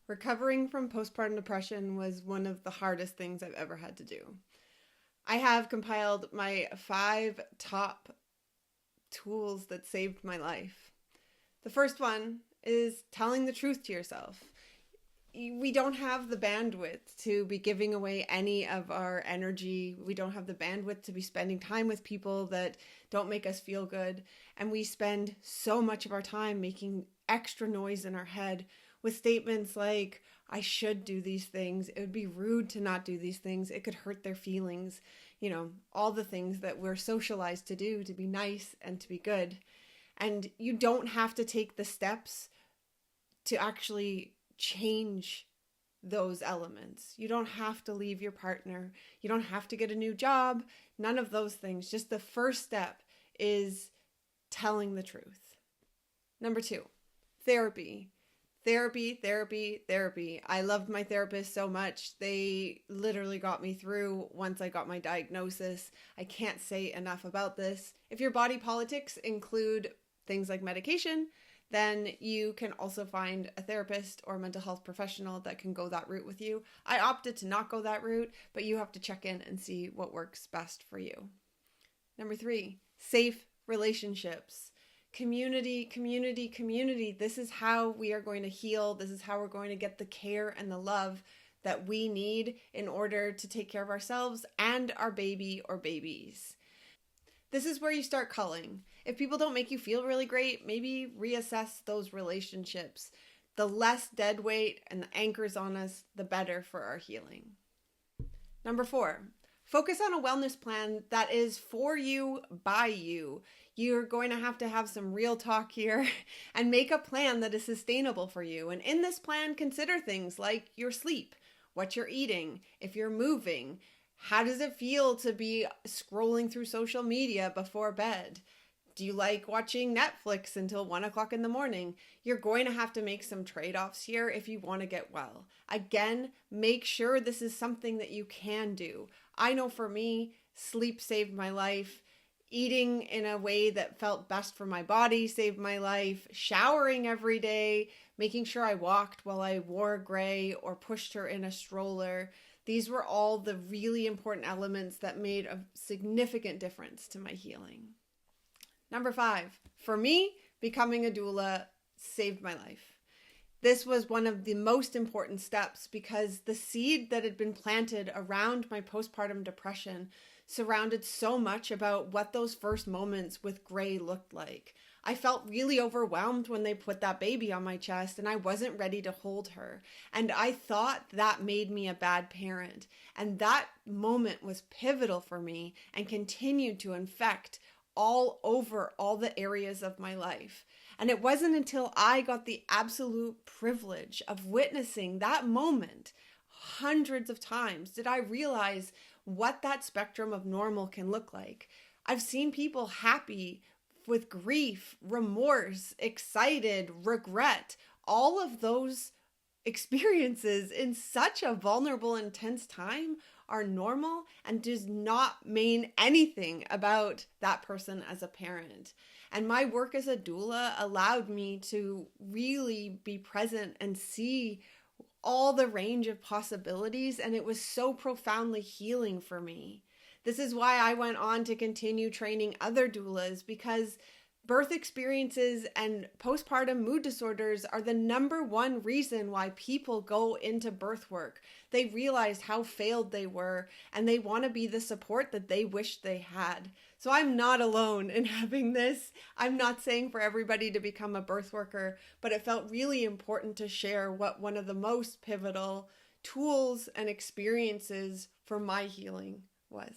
Recovering from postpartum depression was one of the hardest things I've ever had to do. I have compiled my 5 top tools that saved my life. The first one is telling the truth to yourself. We don't have the bandwidth to be giving away any of our energy. We don't have the bandwidth to be spending time with people that don't make us feel good. And we spend so much of our time making extra noise in our head with statements like, I should do these things. It would be rude to not do these things. It could hurt their feelings. You know, all the things that we're socialized to do, to be nice and to be good. And you don't have to take the steps to actually change those elements. You don't have to leave your partner. You don't have to get a new job. None of those things. Just the first step is telling the truth. Number 2, therapy. Therapy. I loved my therapist so much. They literally got me through once I got my diagnosis. I can't say enough about this. If your body politics include things like medication, then you can also find a therapist or a mental health professional that can go that route with you. I opted to not go that route, but you have to check in and see what works best for you. Number 3, safe relationships. Community. This is how we are going to heal. This is how we're going to get the care and the love that we need in order to take care of ourselves and our baby or babies. This is where you start culling. If people don't make you feel really great, maybe reassess those relationships. The less dead weight and the anchors on us, the better for our healing. Number 4, focus on a wellness plan that is for you, by you. You're going to have some real talk here and make a plan that is sustainable for you. And in this plan, consider things like your sleep, what you're eating, if you're moving, how does it feel to be scrolling through social media before bed? Do you like watching Netflix until 1 o'clock in the morning? You're going to have to make some trade-offs here if you want to get well. Again, make sure this is something that you can do. I know for me, sleep saved my life. Eating in a way that felt best for my body saved my life. Showering every day, making sure I walked while I wore gray or pushed her in a stroller. These were all the really important elements that made a significant difference to my healing. Number 5, for me, becoming a doula saved my life. This was one of the most important steps because the seed that had been planted around my postpartum depression surrounded so much about what those first moments with Gray looked like. I felt really overwhelmed when they put that baby on my chest and I wasn't ready to hold her. And I thought that made me a bad parent. And that moment was pivotal for me and continued to infect all over all the areas of my life. And it wasn't until I got the absolute privilege of witnessing that moment hundreds of times did I realize what that spectrum of normal can look like. I've seen people happy with grief, remorse, excited, regret, all of those experiences in such a vulnerable, intense time are normal and does not mean anything about that person as a parent. And my work as a doula allowed me to really be present and see all the range of possibilities, and it was so profoundly healing for me. This is why I went on to continue training other doulas, because birth experiences and postpartum mood disorders are the number one reason why people go into birth work. They realized how failed they were, and they want to be the support that they wish they had. So I'm not alone in having this. I'm not saying for everybody to become a birth worker, but it felt really important to share what one of the most pivotal tools and experiences for my healing was.